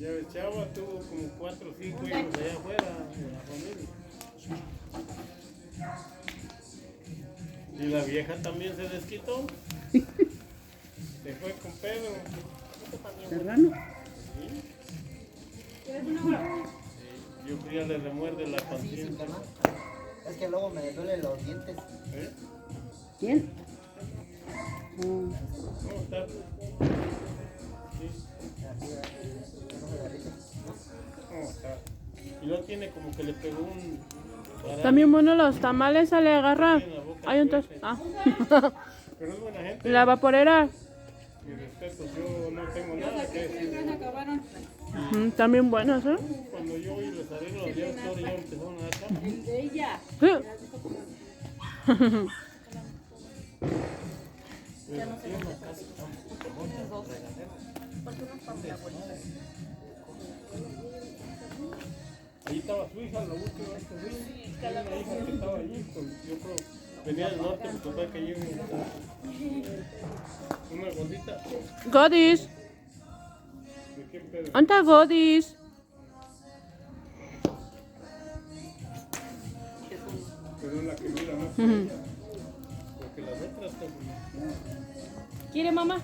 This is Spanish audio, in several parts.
Ya ves, Chava tuvo como 4 o 5 hijos allá afuera de la familia. Y la vieja también se desquitó. Se fue con Pedro. Serrano. Yo creo que ya le remuerde la conciencia. Es que luego me duelen los dientes. ¿Eh? ¿Quién? ¿Cómo estás? Sí. ¿Cómo está? Y luego tiene como que le pegó un... También bueno los tamales, se le agarra. Hay un tos. Ah. Pero es buena gente. La vaporera. Mi respeto, yo no tengo nada que decir. También buenas, ¿eh? Cuando yo voy y les arreglo los días, todos ya empezaron a dar chamba. De ella. Sí. Ya no sé dónde está. Ahí estaba su hija, la última vez que vi. Una hija que estaba allí, yo creo, venía del norte, me tocaba que llegue una gordita. Godis. ¿De qué pedo? ¿Dónde está Godis? Pero es la que mira más que ella. Porque las otras como... ¿Quiere mamá?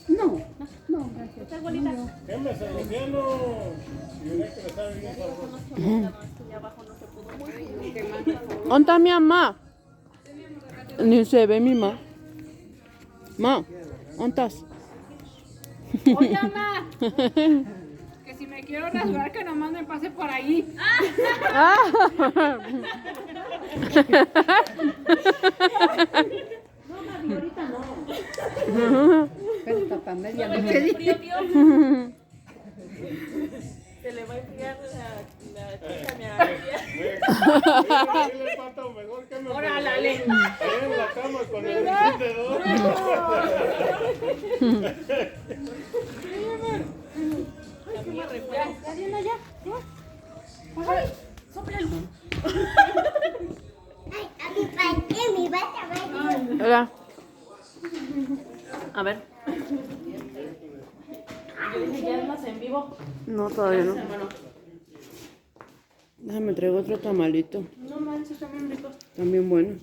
No, no, gracias. ¿Estás bonita? ¿Qué me Sebastiano? Y una que le sabe bien sabroso. ¿Dónde está mi mamá? Ni se ve mi mamá. Ma, ¿dónde estás? Oye, mamá. Que si me quiero rasurar, que nomás me pase por ahí. No, mami, ahorita no. Pero papá media ¿Sabe noche. qué frío, tío? Se le va a enfriar la chica a mi amiga. Dile, Pato, mejor que me Órale. ahí en la cama con el encendedor. Ya, Diana, ya. Ay, sopla el... Hola. A ver. Yo dije, ya es más en vivo. No, todavía no. Hermano. Déjame traigo otro tamalito. No manches, está bien rico. También buenos.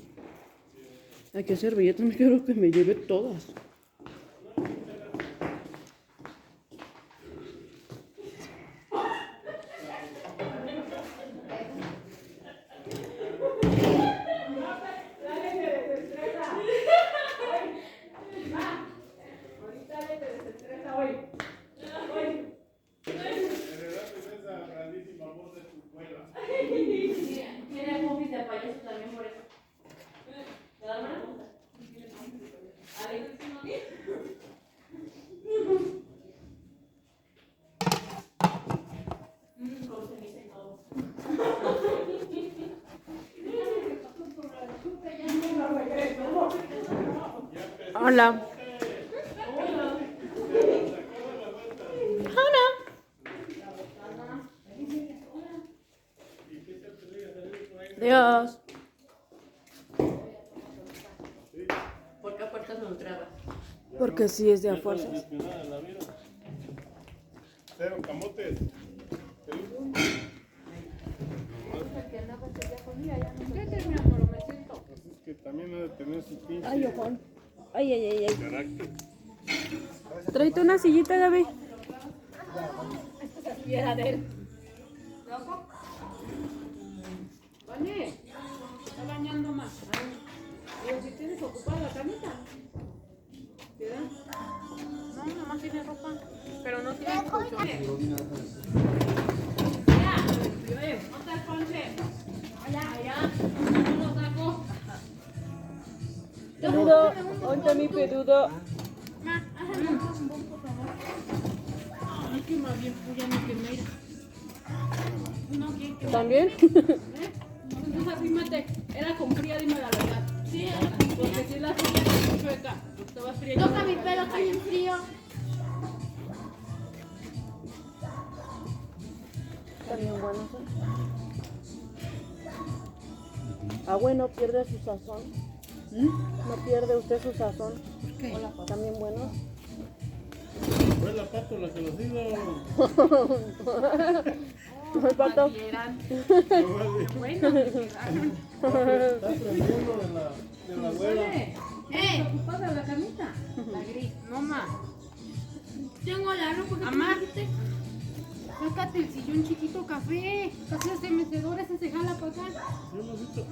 Hay que servilletas, me quiero que me lleve todas. Tiene movies de payaso también por eso. ¿Te da una? Como se dice todo. Hola. Hola. Dios. ¿Por qué a puertas no entrabas? Porque sí es de a fuerzas. Cero camotes. Es que también ha de tener su pinche Ay, ojón. Ay, ay, ay, ay. carácter. Tráete una sillita, Gaby. Y era de él. ¿Loco? Vale, está bañando más. Pero si tienes ocupada la camita. ¿Te da? No, nomás tiene ropa. Pero no tiene colchón. Ya, ¿dónde está el ponche? Allá. No lo saco. Pedudo. ¿Dónde está mi pedudo? Ay, que más bien puya ni que me irá. No, ¿quién que ¿También? Entonces arrímate. Era con fría, dime la verdad. Sí, era con fría. Porque si la fría era chueca. Estaba fría. Toca mi pelo, está bien frío. Están bien buenos, ¿eh? Ah, bueno, pierde su sazón. No pierde usted su sazón. ¿Por qué? También buenos. Fue la pato la que los hizo. El pato. Vieran. Está Bueno, me quedaron. aprendiendo de la abuela. ¿Ocupada la camita? La gris. No, ma. Tengo la ropa que Mamá. tú me dijiste. Sácate el sillón chiquito café. Casi de mecedor, ese se jala para acá. Yo lo he visto.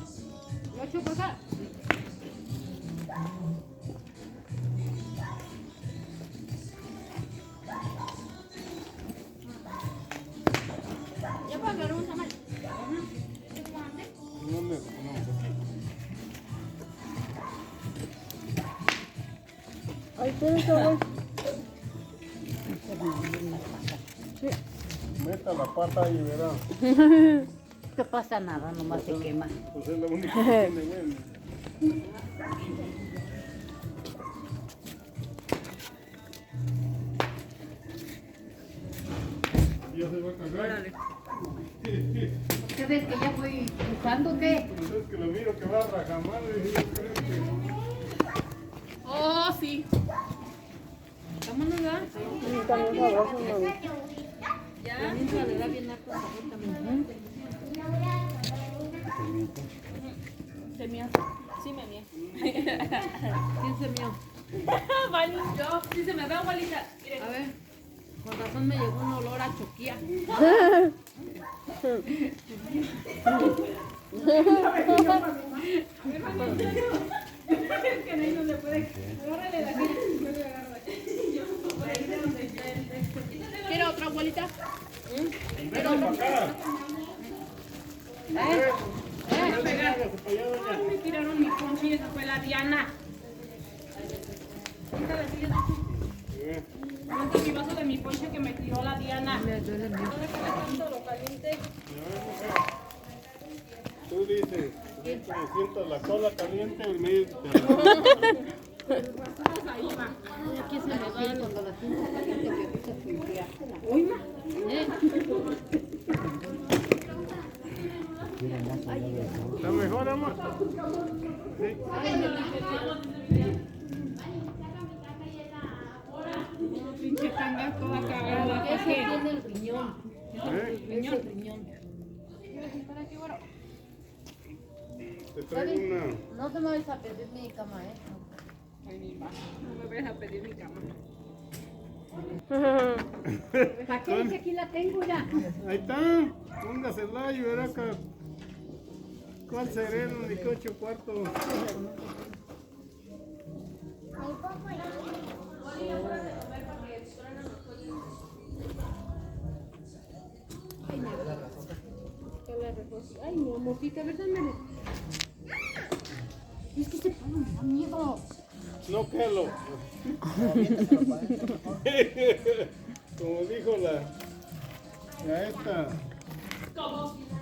Lo echo para acá. Ya para agarrar un tamal. No me conozco. Ahí tienes agua. Meta la pata y verá. No pasa nada, nomás se quema. Pues es la única que tiene, bueno. Ya se va a cagar. ¿Ustedes que ya fui usando qué? Pues es que lo miro que va a rajamar y yo creo que... Oh, sí. Vámonos, ¿verdad? También sabroso, mami. Ya. Le da bien harto sabor también. Se mío. Sí, me mío. ¿Quién se mío? Vale, yo. Sí, se me ve, abuelita. Miren. A ver. Con razón me llegó un olor a choquía. Es que ahí no se puede. Agárrale la cara. Yo le agarro aquí. Por ahí de donde está el texto. ¿Quiere otra abuelita? Ven para acá. Me tiraron mi ponche y esa fue la Diana. Ahorita la sigues tú. Aguanta mi vaso de mi ponche que me tiró la Diana. No déjame tanto lo caliente. Tú dices, como sientas la cola caliente y me Pues ahí va. Aquí se me va cuando la tinta caliente que empieza a filtrar. Uy, ma. ¿Está mejor, amor? Sí. Pinche tanga toda cagada. Ese tiene el riñón. ¿Eh? Es el riñón. Te traigo una... No te me vais a pedir mi cama, ¿eh? Ay, ni va. No me vayas a pedir mi cama. ¿Para qué? Que aquí la tengo ya. Ahí está, póngasela y verá que... ¿Cuál sereno? Ni que 8 cuartos. Ay, mi amorcita, ¿verdad, Mere? Es que este palo me da miedo. No, Kelo. Como dijo la esta,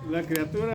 la criatura.